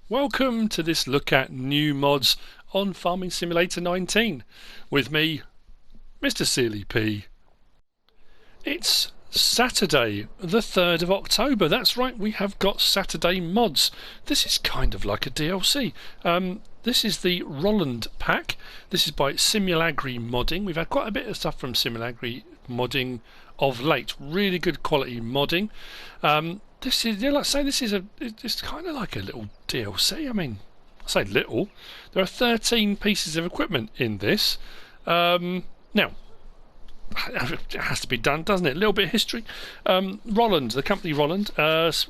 Welcome to this look at new mods on Farming Simulator 19 with me, MrSealyp. It's Saturday, the 3rd of October. That's right, we have got Saturday mods. This is kind of like a DLC. This is the Rolland pack. This is by SimulagriModding. We've had quite a bit of stuff from SimulagriModding of late. Really good quality modding. This is, like I say, it's kind of like a little DLC. I mean, I say little. There are 13 pieces of equipment in this. Now, it has to be done, doesn't it? A little bit of history. Rollland, the company Rollland,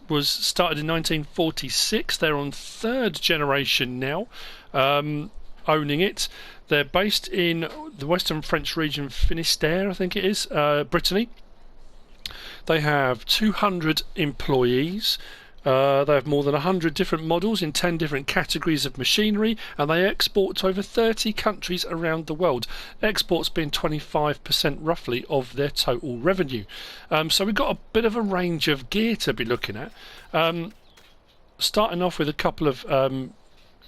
was started in 1946. They're on 3rd generation now, owning it. They're based in the Western French region, Finistère, I think it is, Brittany. They have 200 employees. They have more than 100 different models in 10 different categories of machinery, and they export to over 30 countries around the world. Exports being 25% roughly of their total revenue. So we've got a bit of a range of gear to be looking at. Starting off with a couple of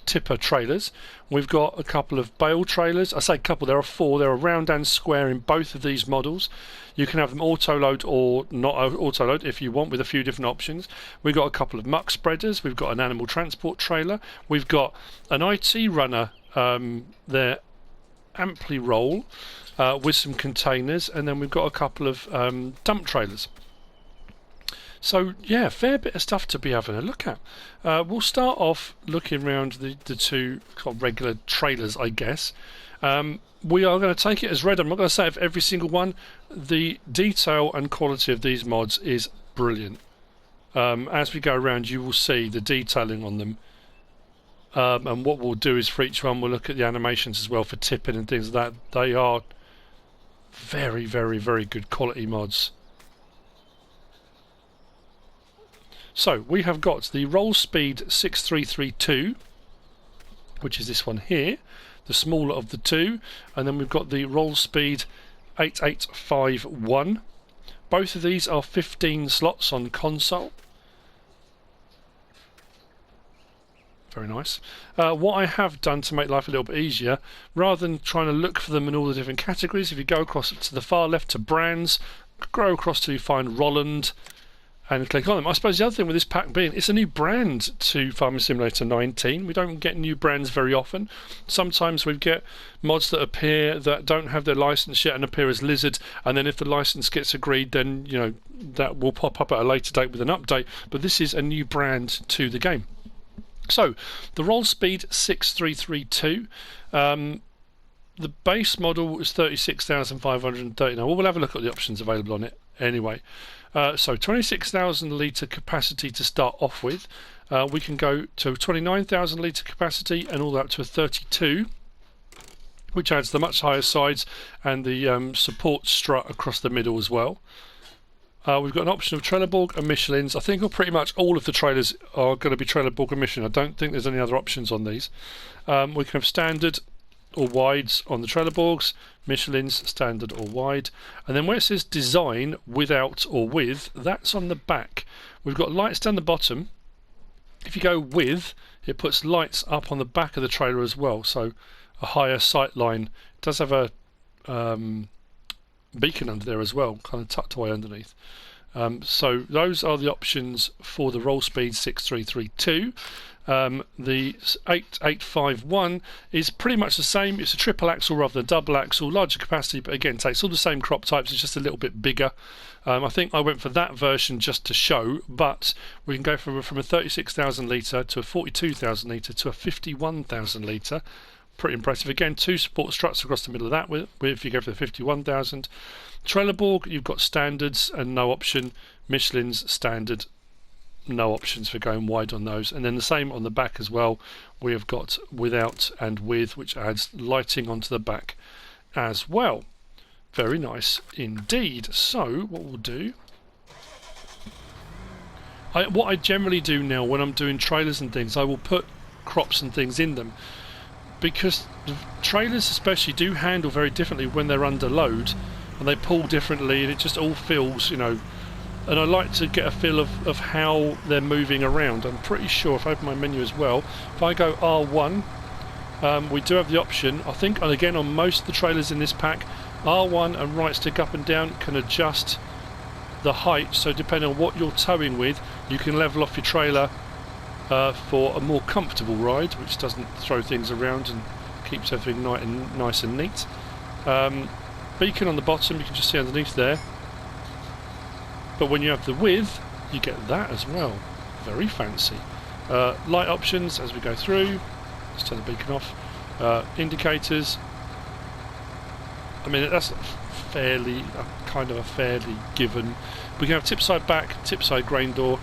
tipper trailers. We've got a couple of Bale trailers. I say couple, there are 4. They're round and square in both of these models. You can have them auto load or not auto load if you want, with a few different options. We've got a couple of muck spreaders. We've got an animal transport trailer. We've got an IT runner, their Ampliroll, with some containers, and then we've got a couple of dump trailers. So yeah, fair bit of stuff to be having a look at. We'll start off looking around the two regular trailers, I guess. We are going to take it as read. I'm not going to say of every single one. The detail and quality of these mods is brilliant. As we go around, you will see the detailing on them. And what we'll do is for each one, we'll look at the animations as well for tipping and things like that. They are very, very, very good quality mods. So we have got the Rollspeed 6332, which is this one here, the smaller of the two, and then we've got the Rollspeed 8851. Both of these are 15 slots on console. Very nice. What I have done to make life a little bit easier, rather than trying to look for them in all the different categories, if you go across to the far left to brands, go across to find Rolland, and click on them. I suppose the other thing with this pack being, it's a new brand to Farming Simulator 19. We don't get new brands very often. Sometimes we get mods that appear that don't have their license yet and appear as Lizard, and then if the license gets agreed, then that will pop up at a later date with an update. But this is a new brand to the game. So the Rollspeed 6332. The base model is 36,530. Now we'll have a look at the options available on it anyway. So 26,000 litre capacity to start off with. We can go to 29,000 litre capacity and all that to a 32, which adds the much higher sides and the support strut across the middle as well. We've got an option of Trelleborg and Michelin's. I think pretty much all of the trailers are going to be Trelleborg and Michelin. I don't think there's any other options on these. We can have standard or wides on the Trelleborgs, Michelin's standard or wide, and then where it says design without or with, that's on the back. We've got lights down the bottom. If you go with, it puts lights up on the back of the trailer as well, so a higher sight line. It does have a beacon under there as well, kind of tucked away underneath. So those are the options for the Rollspeed 6332. The 8851 is pretty much the same. It's a triple axle rather than a double axle, larger capacity, but again takes all the same crop types. It's just a little bit bigger. I think I went for that version just to show, but we can go from a 36,000 litre to a 42,000 litre to a 51,000 litre. Pretty impressive. Again, 2 support struts across the middle of that if you go for the 51,000. Trelleborg, you've got standards and no option. Michelin's standard, no options for going wide on those. And then the same on the back as well. We have got without and with, which adds lighting onto the back as well. Very nice indeed. So what we'll do, what I generally do now when I'm doing trailers and things, I will put crops and things in them, because the trailers especially do handle very differently when they're under load, and they pull differently, and it just all feels, and I like to get a feel of how they're moving around. I'm pretty sure if I open my menu as well, if I go R1, we do have the option, I think, and again on most of the trailers in this pack, R1 and right stick up and down can adjust the height, so depending on what you're towing with, you can level off your trailer for a more comfortable ride, which doesn't throw things around and keeps everything nice and neat. Beacon on the bottom, you can just see underneath there. But when you have the width, you get that as well. Very fancy. Light options as we go through. Let's turn the beacon off. Indicators. I mean, that's fairly, kind of a fairly given. We can have tip side back, tip side grain door.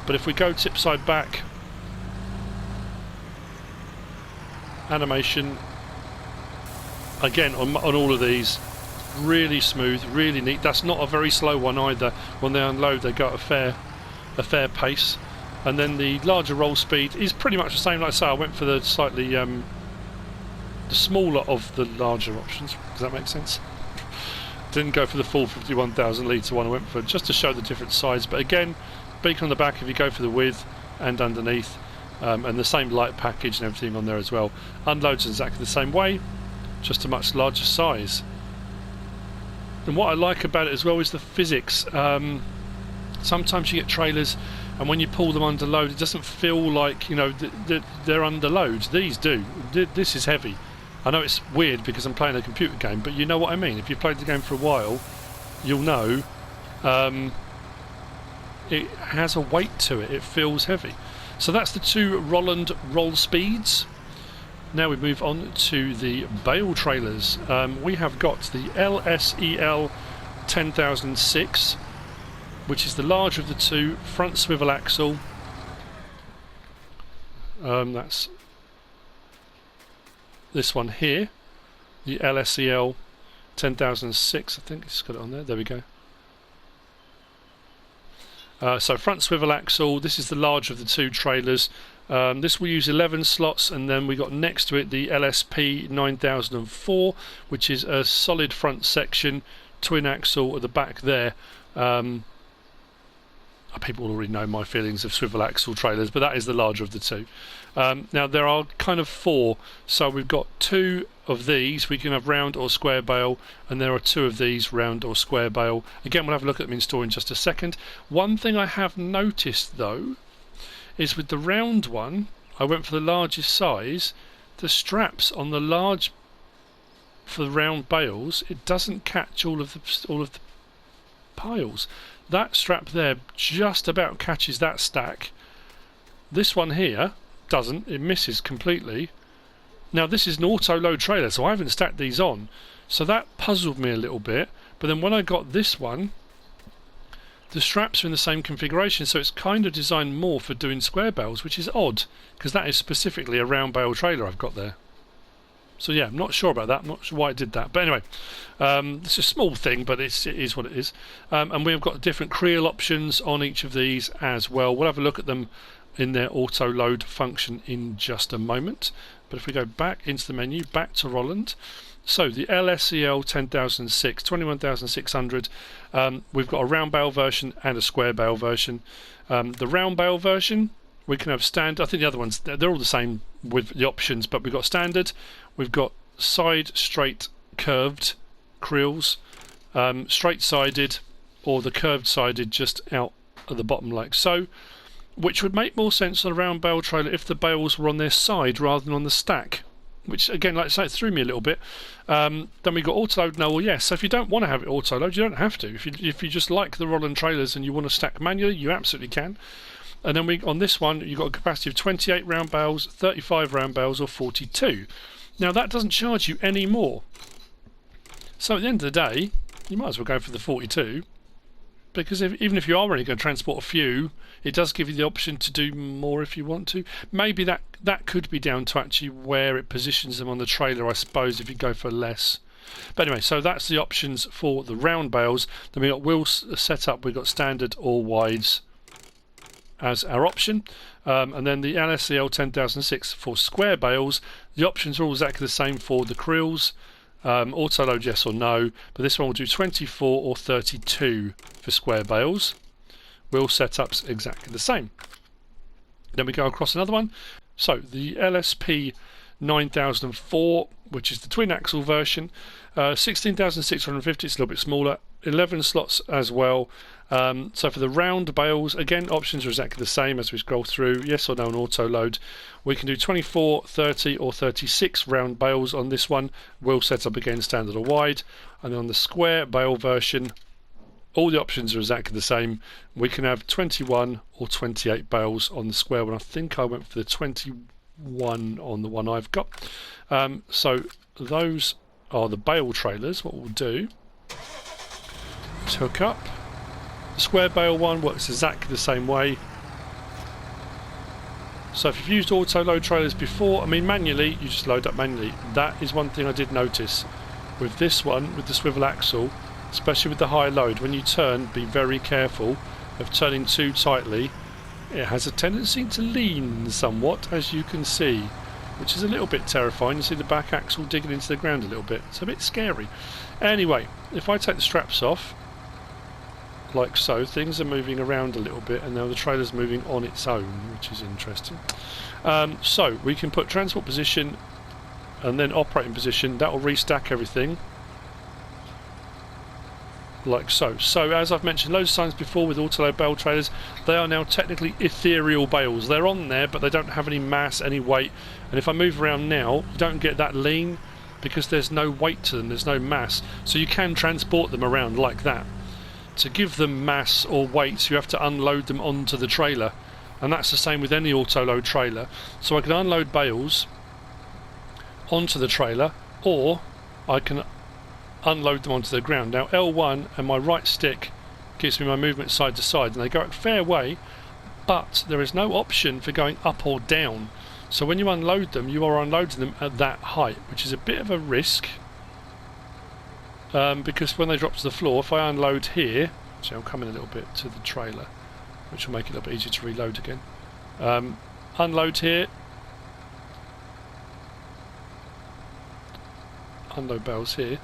But if we go tip side back, animation, again on all of these, really smooth, really neat. That's not a very slow one either. When they unload, they go at a fair pace. And then the larger roll speed is pretty much the same. Like I say, I went for the slightly the smaller of the larger options. Does that make sense? Didn't go for the full 51,000 litre one. I went for just to show the different size. But again, beacon on the back if you go for the width and underneath, and the same light package and everything on there as well. Unloads exactly the same way, just a much larger size. And what I like about it as well is the physics. Sometimes you get trailers and when you pull them under load, it doesn't feel like, you know, they're under load. These do. This is heavy. I know it's weird because I'm playing a computer game, but you know what I mean. If you've played the game for a while, you'll know it has a weight to it. It feels heavy. So that's the two Rollland roll speeds. Now we move on to the Bale trailers. We have got the LSEL 10006, which is the larger of the two, front swivel axle. That's this one here, the LSEL 10006. I think it's got it on there. There we go. So front swivel axle. This is the larger of the two trailers. This will use 11 slots, and then we got next to it the LSP 9004, which is a solid front section, twin axle at the back there. People already know my feelings of swivel axle trailers, but that is the larger of the two. Now there are kind of four, so we've got two of these. We can have round or square bale, and there are two of these, round or square bale. Again, we'll have a look at them in store in just a second. One thing I have noticed though is with the round one, I went for the largest size. The straps on the large for the round bales, it doesn't catch all of the piles. That strap there just about catches that stack. This one here doesn't. It misses completely. Now this is an auto load trailer, so I haven't stacked these on, so that puzzled me a little bit. But then when I got this one, the straps are in the same configuration, so it's kind of designed more for doing square bales, which is odd because that is specifically a round bale trailer I've got there. So yeah, I'm not sure about that. I'm not sure why it did that. But anyway, it's a small thing, but it is what it is. And we've got different creel options on each of these as well. We'll have a look at them in their auto load function in just a moment. But if we go back into the menu, back to Rollland. So the LSEL 10006, 21,600. We've got a round bale version and a square bale version. The round bale version, we can have standard. I think the other ones, they're all the same with the options, but we've got standard. We've got side straight curved creels, straight sided, or the curved sided just out at the bottom like so, which would make more sense on a round bale trailer if the bales were on their side rather than on the stack, which again, like I say, it threw me a little bit. Then we got auto load. No, well, yes. So if you don't want to have it auto load, you don't have to. If you just like the Rollland trailers and you want to stack manually, you absolutely can. And then on this one, you've got a capacity of 28 round bales, 35 round bales, or 42. Now that doesn't charge you any more. So at the end of the day, you might as well go for the 42, because even if you are only going to transport a few, it does give you the option to do more if you want to. Maybe that could be down to actually where it positions them on the trailer, I suppose, if you go for less. But anyway, so that's the options for the round bales. Then we've got wheels set up, we've got standard or wides as our option, and then the LSEL 10006 for square bales. The options are all exactly the same for the creels, auto load yes or no, but this one will do 24 or 32 for square bales. wheel setup's exactly the same. Then we go across another one. So the LSP 9004, which is the twin axle version, 16,650, it's a little bit smaller, 11 slots as well. So for the round bales, again, options are exactly the same as we scroll through. Yes or no on auto load. We can do 24, 30 or 36 round bales on this one. Wheel setup again, standard or wide. And on the square bale version, all the options are exactly the same. We can have 21 or 28 bales on the square one. I think I went for the 21 on the one I've got. So those are the bale trailers. What we'll do is hook up. The square bale one works exactly the same way. So if you've used auto load trailers before, I mean manually, you just load up manually. That is one thing I did notice with this one, with the swivel axle, especially with the high load. When you turn, be very careful of turning too tightly. It has a tendency to lean somewhat, as you can see, which is a little bit terrifying. You see the back axle digging into the ground a little bit. It's a bit scary. Anyway, if I take the straps off, like so, things are moving around a little bit, and now the trailer's moving on its own, which is interesting. So we can put transport position and then operating position. That will restack everything like so. So as I've mentioned loads of times before with autoload bale trailers, they are now technically ethereal bales. They're on there, but they don't have any mass, any weight. And if I move around now, you don't get that lean because there's no weight to them, there's no mass. So you can transport them around like that. To give them mass or weight, you have to unload them onto the trailer, and that's the same with any auto-load trailer. So I can unload bales onto the trailer, or I can unload them onto the ground. Now L1 and my right stick gives me my movement side to side, and they go a fair way, but there is no option for going up or down. So when you unload them, you are unloading them at that height, which is a bit of a risk. Because when they drop to the floor, if I unload here, so I'll come in a little bit to the trailer, which will make it a little bit easier to reload again. Unload here, unload bales here.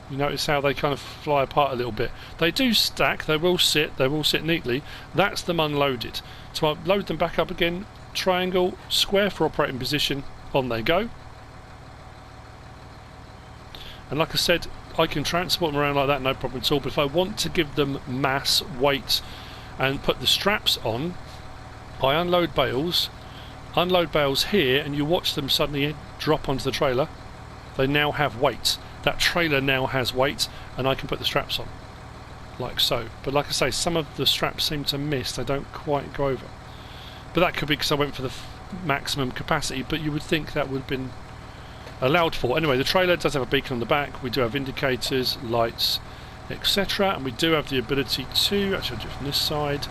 You notice how they kind of fly apart a little bit. They do stack, they will sit neatly. That's them unloaded. So I'll load them back up again, triangle, square for operating position, on they go. And like I said, I can transport them around like that, no problem at all. But if I want to give them mass, weight, and put the straps on, I unload bales here, and you watch them suddenly drop onto the trailer. They now have weight. That trailer now has weight, and I can put the straps on, like so. But like I say, some of the straps seem to miss. They don't quite go over. But that could be because I went for the maximum capacity, but you would think that would have been allowed for. Anyway, the trailer does have a beacon on the back. We do have indicators, lights, etc. And we do have the ability to, actually I'll do it from this side,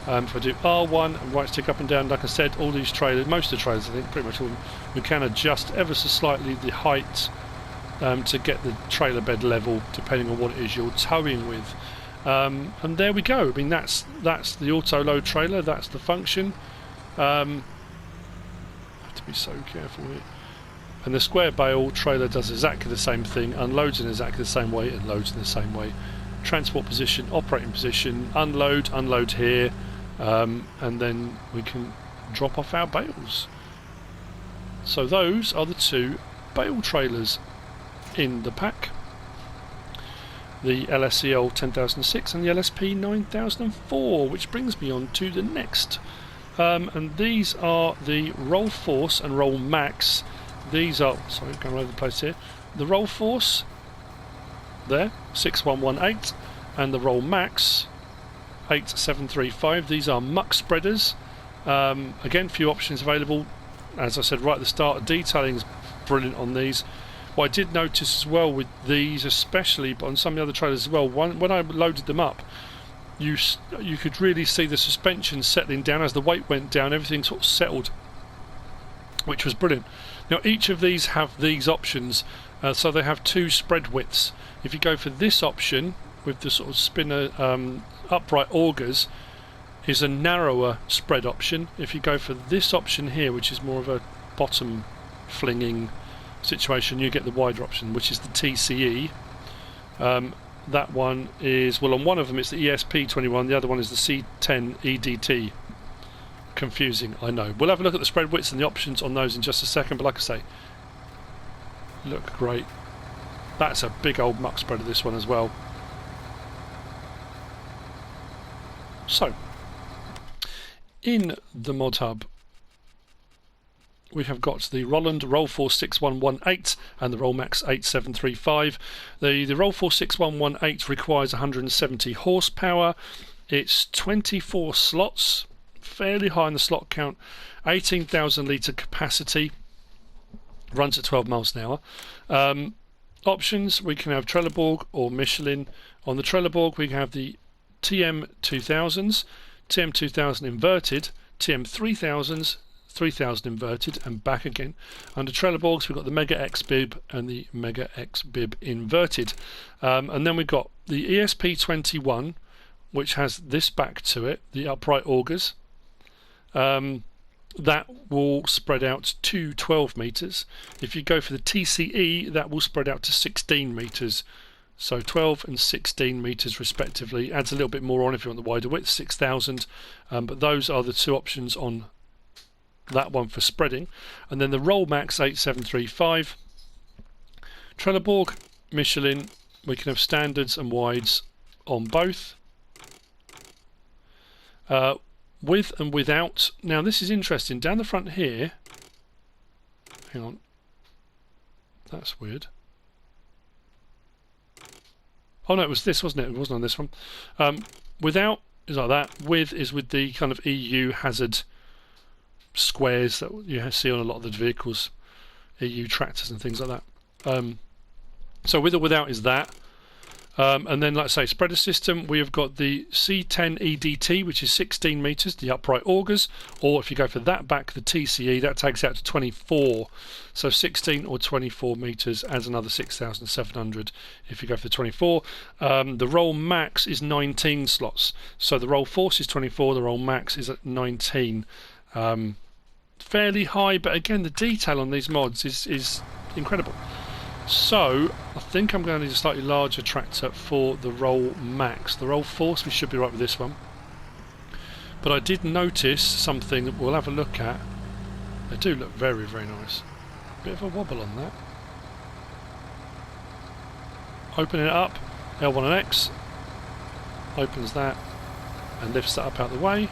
if I do R1 and right stick up and down, like I said, all these trailers, most of the trailers I think, pretty much all of them, we can adjust ever so slightly the height to get the trailer bed level depending on what it is you're towing with. And there we go. I mean, that's the auto load trailer, that's the function. I have to be so careful here. And the square bale trailer does exactly the same thing, unloads in exactly the same way, and loads in the same way. Transport position, operating position, unload here, and then we can drop off our bales. So those are the two bale trailers in the pack. The LSEL 10006 and the LSP 9004, which brings me on to the next. And these are the Rollforce and Rollmax. These are, sorry, going all over the place here. The Rollforce, there, 6118, and the Rollmax, 8735. These are muck spreaders. Again, few options available. As I said right at the start, detailing is brilliant on these. What I did notice as well with these, especially, but on some of the other trailers as well, when I loaded them up, you could really see the suspension settling down. As the weight went down, everything sort of settled, which was brilliant. Now each of these have these options, so they have two spread widths. If you go for this option with the sort of spinner upright augers, is a narrower spread option. If you go for this option here, which is more of a bottom flinging situation, you get the wider option, which is the TCE. that one is, well, on one of them it's the ESP21, the other one is the C10 EDT. Confusing, I know. We'll have a look at the spread widths and the options on those in just a second, but like I say, look great. That's a big old muck spreader, this one as well. So, in the Modhub, we have got the Rollland Rollforce 6118 and the Rollmax 8735. The Rollforce 6118 requires 170 horsepower. It's 24 slots, fairly high in the slot count, 18,000 litre capacity, runs at 12 miles an hour. Options, we can have Trelleborg or Michelin. On the Trelleborg we can have the TM2000s, TM2000 inverted, TM3000s, 3000 inverted and back again. Under Trelleborgs we've got the Mega X bib and the Mega X bib inverted. And then we've got the ESP21, which has this back to it, the upright augers. That will spread out to 12 metres. If you go for the TCE, that will spread out to 16 metres. So 12 and 16 metres respectively. Adds a little bit more on if you want the wider width, 6,000. But those are the two options on that one for spreading. And then the Rollmax 8735. Trelleborg, Michelin, we can have standards and wides on both. With and without. Now this is interesting. Down the front here, hang on, that's weird. Oh no, it was this, wasn't it? It wasn't on this one. Without is like that. With is with the kind of EU hazard squares that you see on a lot of the vehicles, EU tractors and things like that. So with or without is that. And then, like I say, spreader system, we have got the C10 EDT, which is 16 metres, the upright augers, or if you go for that back, the TCE, that takes out to 24. So 16 or 24 metres adds another 6,700 if you go for the 24. The Rollmax is 19 slots. So the Rollforce is 24, the Rollmax is at 19. Fairly high, but again, the detail on these mods is incredible. So I think I'm going to need a slightly larger tractor for the Rollmax. The Rollforce, we should be right with this one. But I did notice something that we'll have a look at. They do look very, very nice. Bit of a wobble on that. Opening it up, L1 and X, opens that and lifts that up out of the way.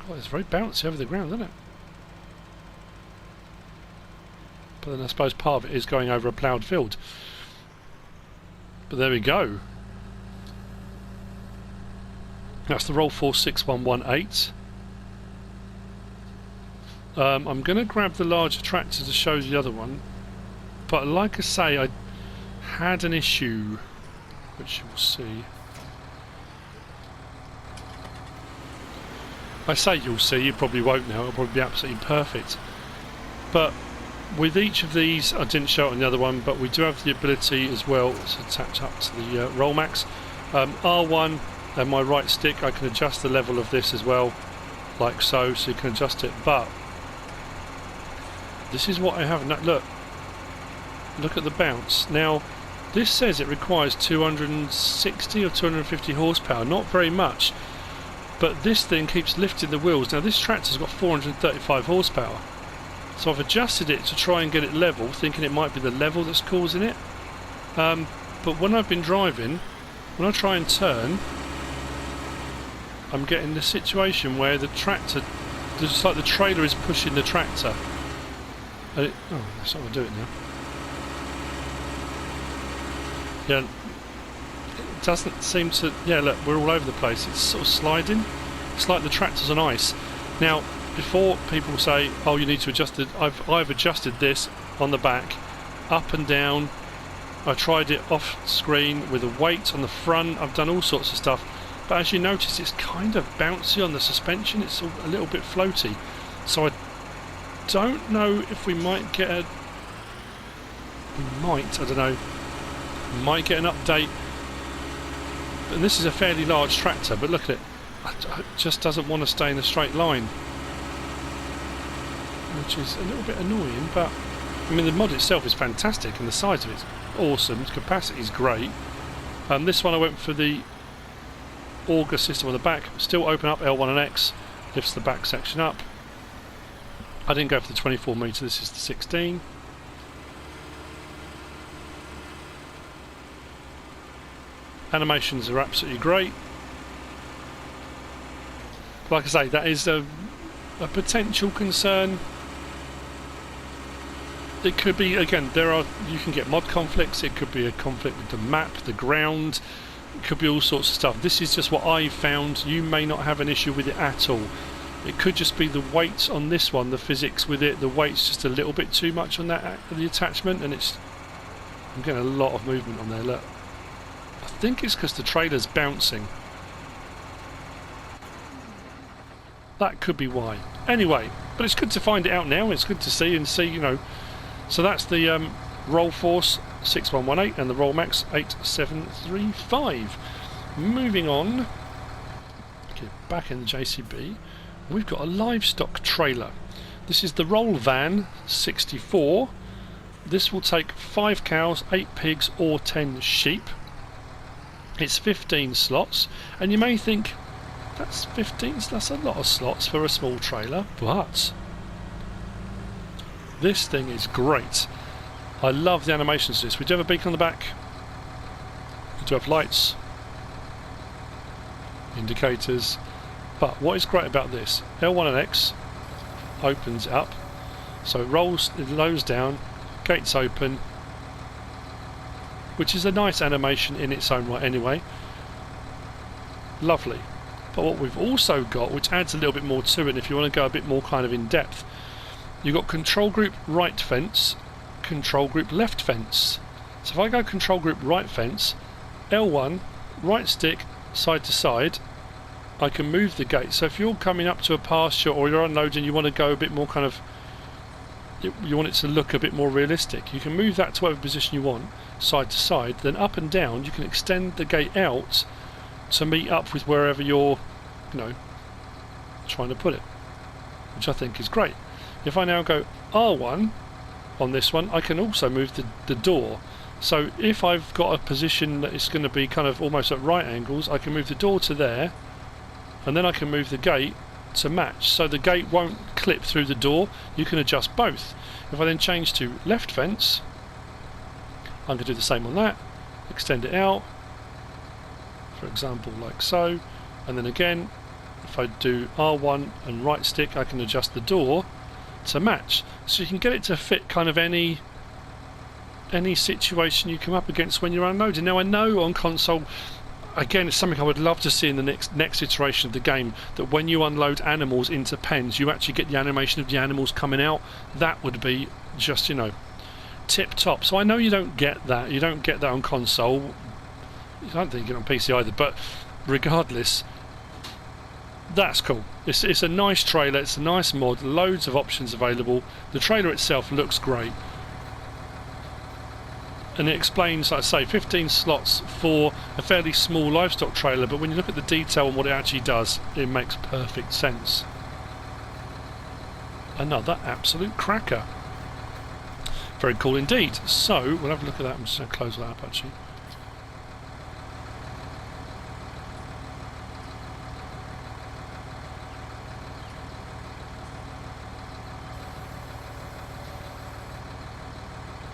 Oh, it's very bouncy over the ground, isn't it? But then I suppose part of it is going over a ploughed field. But there we go. That's the Rollforce 6118. I'm going to grab the larger tractor to show you the other one. But like I say, I had an issue, which you will see. I say you'll see, you probably won't now, it'll probably be absolutely perfect. But with each of these, I didn't show it on the other one, but we do have the ability as well to attach up to the Rollmax. R1 and my right stick, I can adjust the level of this as well, like so, so you can adjust it. But this is what I have. Look at the bounce. Now, this says it requires 260 or 250 horsepower, not very much. But this thing keeps lifting the wheels. Now this tractor's got 435 horsepower. So I've adjusted it to try and get it level, thinking it might be the level that's causing it. But when I've been driving, when I try and turn, I'm getting the situation where the tractor, just like the trailer is pushing the tractor. And oh, that's not going to do it now. Yeah. Doesn't seem to. Yeah, look, we're all over the place. It's sort of sliding. It's like the tractor's on ice. Now, before people say, "Oh, you need to adjust it," I've adjusted this on the back, up and down. I tried it off screen with a weight on the front. I've done all sorts of stuff, but as you notice, it's kind of bouncy on the suspension. It's a little bit floaty. So I don't know if we might get a. We might. I don't know. We might get an update. And this is a fairly large tractor, but look at it. It just doesn't want to stay in a straight line. which is a little bit annoying, but I mean the mod itself is fantastic and the size of it's awesome, its capacity is great. This one I went for the auger system on the back, still open up L1 and X, lifts the back section up. I didn't go for the 24 metre, this is the 16. Animations are absolutely great. Like I say, that is a potential concern. It could be, again, you can get mod conflicts, it could be a conflict with the map, the ground, it could be all sorts of stuff. This is just what I've found. You may not have an issue with it at all. It could just be the weight on this one, the physics with it, the weight's just a little bit too much on that, the attachment, and I'm getting a lot of movement on there, look. I think it's because the trailer's bouncing. That could be why. Anyway, but it's good to find it out now. It's good to see, you know. So that's the Rollforce 6118 and the Rollmax 8735. Moving on, get back in the JCB. We've got a livestock trailer. This is the Rollvan 64. This will take 5 cows, 8 pigs, or 10 sheep. It's 15 slots, and you may think that's 15. That's a lot of slots for a small trailer, but this thing is great. I love the animations of this. We do have a beacon on the back. We do have lights, indicators, but what is great about this, L1 and X opens up, so it lows down, gates open, which is a nice animation in its own right anyway. Lovely. But what we've also got, which adds a little bit more to it, if you want to go a bit more kind of in depth, you've got control group right fence, control group left fence. So if I go control group right fence, L1, right stick, side to side, I can move the gate. So if you're coming up to a pasture or you're unloading, you want to go a bit more kind of, you want it to look a bit more realistic, you can move that to whatever position you want, side to side, then up and down. You can extend the gate out to meet up with wherever you're, you know, trying to put it, which I think is great. If I now go R1 on this one, I can also move the door. So if I've got a position that is going to be kind of almost at right angles, I can move the door to there, and then I can move the gate to match, so the gate won't clip through the door. You can adjust both. If I then change to left fence, I'm going to do the same on that, extend it out, for example like so, and then again if I do R1 and right stick, I can adjust the door to match, so you can get it to fit kind of any situation you come up against when you're unloading. Now I know on console, again, it's something I would love to see in the next iteration of the game, that when you unload animals into pens, you actually get the animation of the animals coming out. That would be just, you know, tip top. So I know you don't get that. You don't get that on console. I don't think you get it on PC either. But regardless, that's cool. It's a nice trailer. It's a nice mod. Loads of options available. The trailer itself looks great. And it explains, like I say, 15 slots for a fairly small livestock trailer, but when you look at the detail and what it actually does, it makes perfect sense. Another absolute cracker. Very cool indeed. So, we'll have a look at that. I'm just going to close that up actually.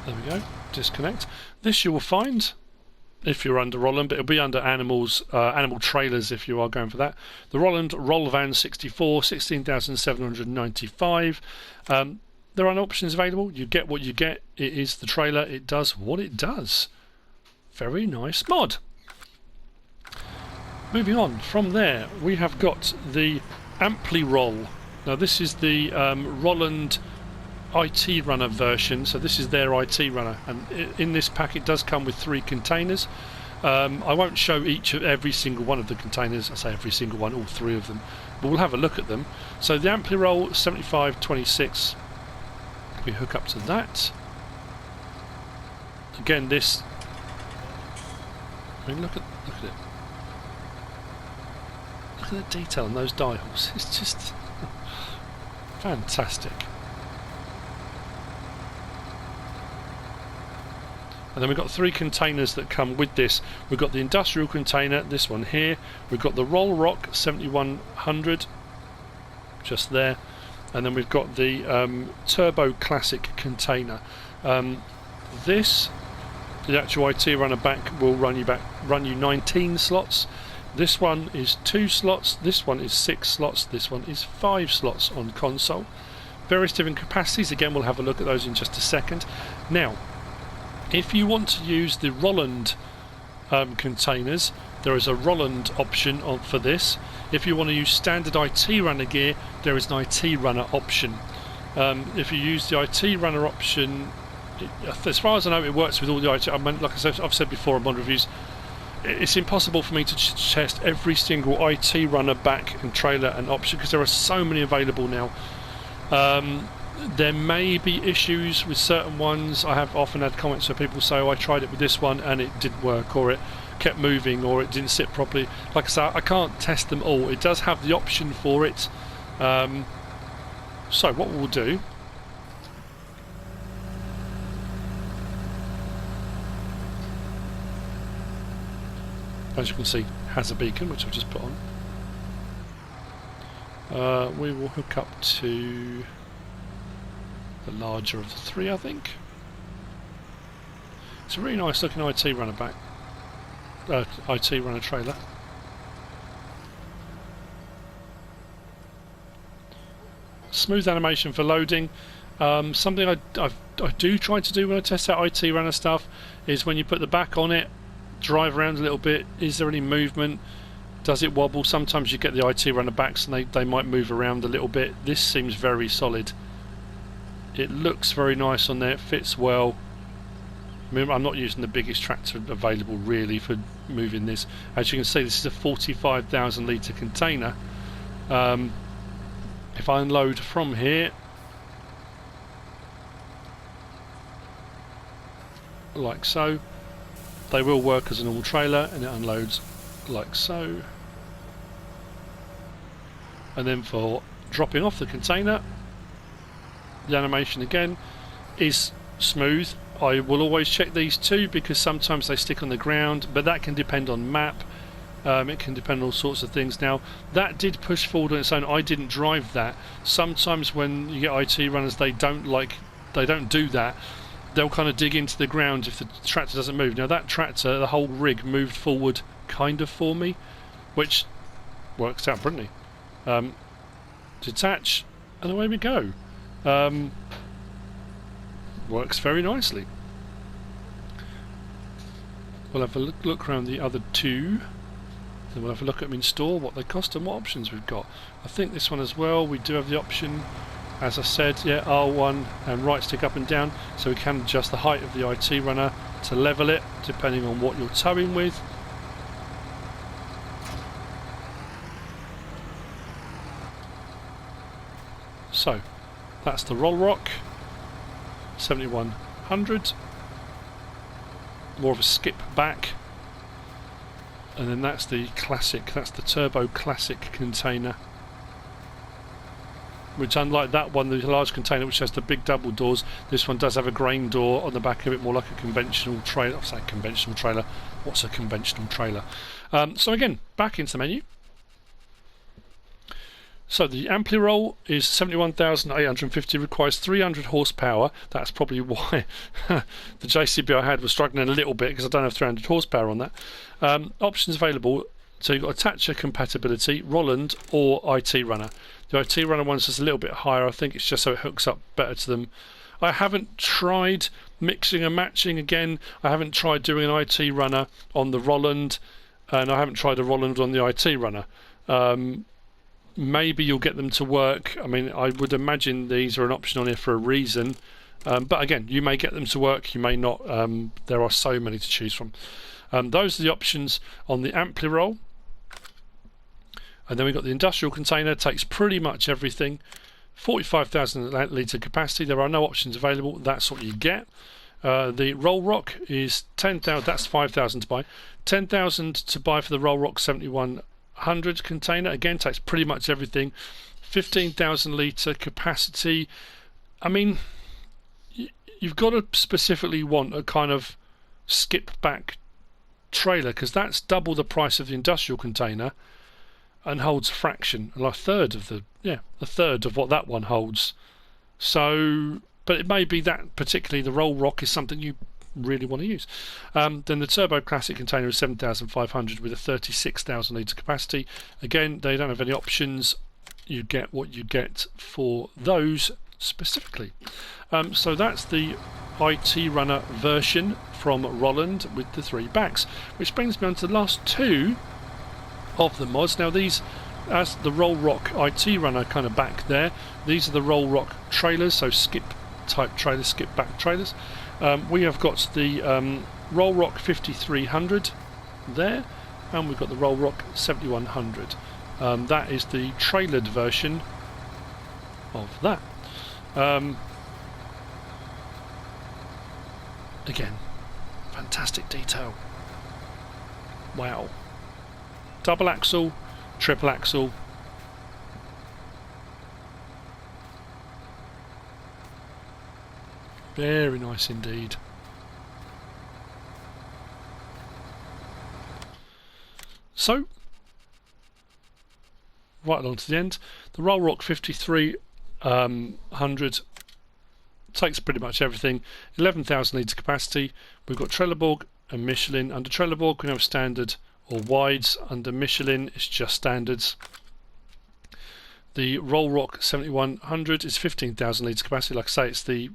There we go. Disconnect. This you will find if you're under Rollland, but it'll be under animals, animal trailers if you are going for that. The Rollland Rollvan 64, 16,795. There are no options available. You get what you get. It is the trailer. It does what it does. Very nice mod. Moving on from there, we have got the Ampliroll. Now this is the Rollland IT runner version, so this is their IT runner, and in this pack it does come with 3 containers. I won't show every single one of the containers. I say every single one, all 3 of them, but we'll have a look at them. So the Ampliroll 7526, we hook up to that. Again, this, I mean, look at it. Look at the detail on those dials. It's just fantastic. And then we've got 3 containers that come with this. We've got the industrial container, this one here. We've got the Rollroc 7100, just there. And then we've got the Turboclassic container. This, the actual IT runner back, will run you 19 slots. This one is 2 slots, this one is 6 slots, this one is 5 slots on console. Various different capacities, again we'll have a look at those in just a second. Now, if you want to use the Rollанд containers, there is a Rollland option for this. If you want to use standard IT runner gear, there is an IT runner option. If you use the IT runner option, as far as I know, it works with all the IT. I mean, like I've said before on mod reviews, it's impossible for me to test every single IT runner back and trailer and option because there are so many available now. There may be issues with certain ones. I have often had comments where people say, oh, I tried it with this one and it didn't work, or it kept moving, or it didn't sit properly. Like I say, I can't test them all. It does have the option for it. So what we'll do, as you can see, has a beacon which I've just put on. We will hook up to the larger of the 3, I think. It's a really nice looking IT runner back, IT runner trailer. Smooth animation for loading. Something I do try to do when I test out IT runner stuff is when you put the back on it, drive around a little bit, is there any movement? Does it wobble? Sometimes you get the IT runner backs and they might move around a little bit. This seems very solid. It looks very nice on there, it fits well. I mean, I'm not using the biggest tractor available really for moving this. As you can see, this is a 45,000 litre container. If I unload from here, like so, they will work as a normal trailer, and it unloads like so. And then for dropping off the container, the animation again is smooth. I will always check these too because sometimes they stick on the ground, but that can depend on map. It can depend on all sorts of things. Now that did push forward on its own. I didn't drive that. Sometimes when you get IT runners, they don't do that. They'll kind of dig into the ground if the tractor doesn't move. Now that tractor, the whole rig moved forward kind of for me, which works out brilliantly. Detach, and away we go. Works very nicely. We'll have a look around the other 2. Then we'll have a look at them in store, what they cost and what options we've got. I think this one as well, we do have the option, as I said, yeah, R1 and right stick up and down, so we can adjust the height of the IT runner to level it depending on what you're towing with. So that's the Rollroc 7100, more of a skip back, and then that's the classic, that's the Turboclassic container, which unlike that one, the large container which has the big double doors, this one does have a grain door on the back of it, more like a conventional trailer. I say conventional trailer, what's a conventional trailer? So again, back into the menu. So the Ampliroll is 71,850, requires 300 horsepower. That's probably why the JCB I had was struggling a little bit, because I don't have 300 horsepower on that. Options available, so you've got attacher compatibility, Rollанд or IT runner. The IT runner one's just a little bit higher. I think it's just so it hooks up better to them. I haven't tried mixing and matching again. I haven't tried doing an IT runner on the Rollанд, and I haven't tried a Rollанд on the IT runner. Maybe you'll get them to work. I mean, I would imagine these are an option on here for a reason, but again, you may get them to work, you may not. There are so many to choose from. Those are the options on the Ampliroll. And then we've got the industrial container, takes pretty much everything. 45,000 litre capacity. There are no options available, that's what you get. The Rollroc is 10,000, that's 5,000 to buy. 10,000 to buy for the Rollroc 7100 container, again takes pretty much everything. 15,000 litre capacity. I mean, you've got to specifically want a kind of skip back trailer, because that's double the price of the industrial container and holds a fraction, like a third of what that one holds. So, but it may be that particularly the Rollroc is something you really want to use. Then the Turboclassic container is 7,500 with a 36,000 litre capacity. Again, they don't have any options. You get what you get for those specifically. So that's the IT Runner version from Roland with the 3 backs, which brings me on to the last 2 of the mods. Now these, as the Rollroc IT Runner kind of back there, these are the Rollroc trailers, so skip type trailers, skip back trailers. We have got the Rollroc 5300 there, and we've got the Rollroc 7100. That is the trailered version of that. Again, fantastic detail. Wow. Double axle, triple axle. Very nice indeed. So, right along to the end, the Rollroc 5300 takes pretty much everything. 11,000 litre capacity. We've got Trelleborg and Michelin. Under Trelleborg we have standard or wides. Under Michelin it's just standards. The Rollroc 7100 is 15,000 litre capacity. Like I say, it's the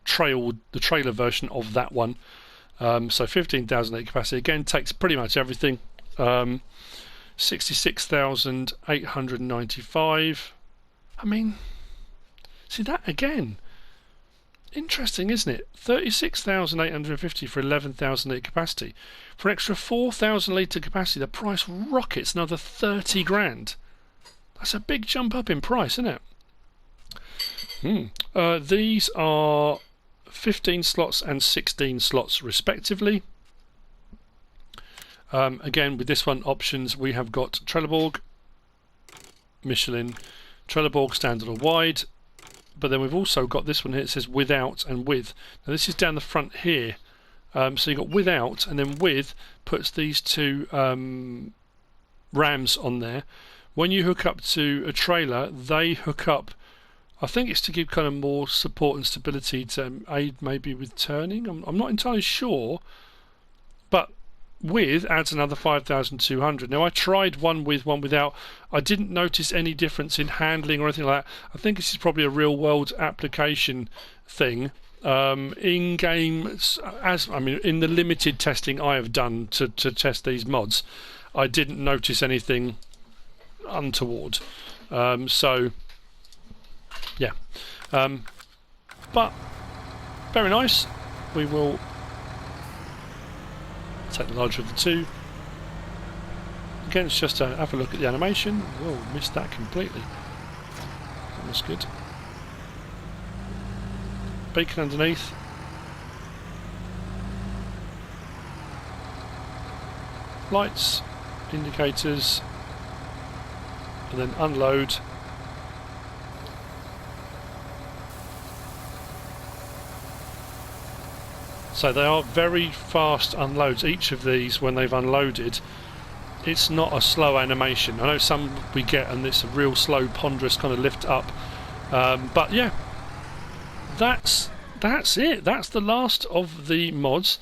trailer version of that one. So 15,000 litre capacity. Again, takes pretty much everything. 66,895. I mean, see that again. Interesting, isn't it? 36,850 for 11,000 litre capacity. For an extra 4,000 litre capacity, the price rockets another 30 grand. That's a big jump up in price, isn't it? These are 15 slots and 16 slots respectively. Again, with this one, options, we have got Trelleborg, Michelin, Trelleborg standard or wide, but then we've also got this one here. It says without and with. Now this is down the front here, so you've got without, and then with puts these 2 rams on there. When you hook up to a trailer, they hook up, I think it's to give kind of more support and stability to aid maybe with turning. I'm not entirely sure, but with adds another 5,200. Now I tried one with, one without. I didn't notice any difference in handling or anything like that. I think this is probably a real world application thing. In game, in the limited testing I have done to test these mods, I didn't notice anything untoward. So yeah, but very nice. We will take the larger of the 2. Again, it's just to have a look at the animation. Whoa, missed that completely. That was good. Beacon underneath. Lights, indicators, and then unload. So they are very fast unloads. Each of these, when they've unloaded, it's not a slow animation. I know some we get and it's a real slow, ponderous kind of lift up. But yeah, that's it. That's the last of the mods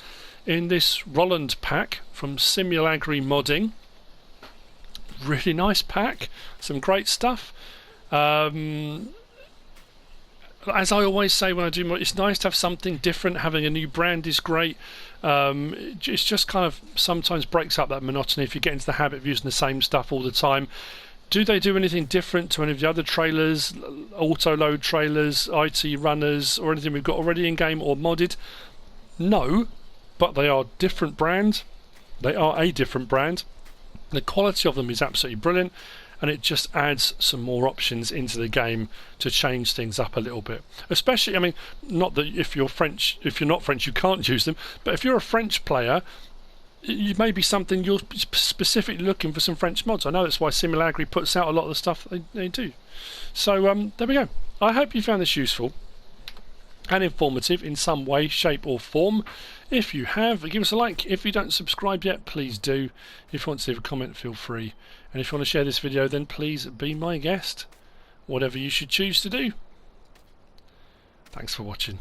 in this Rolland pack from SimulagriModding. Really nice pack. Some great stuff. As I always say when I do, it's nice to have something different. Having a new brand is great. It's just kind of sometimes breaks up that monotony if you get into the habit of using the same stuff all the time. Do they do anything different to any of the other trailers, auto-load trailers, IT runners, or anything we've got already in game or modded? No, but they are different brands. They are a different brand. The quality of them is absolutely brilliant. And it just adds some more options into the game to change things up a little bit. Especially, I mean, not that if you're French, if you're not French, you can't use them. But if you're a French player, it may be something you're specifically looking for some French mods. I know that's why Simulagri puts out a lot of the stuff they do. So there we go. I hope you found this useful. and informative in some way, shape or form. If you have, give us a like. If you don't subscribe yet, please do. If you want to leave a comment, feel free. And if you want to share this video, then please be my guest. Whatever you should choose to do. Thanks for watching.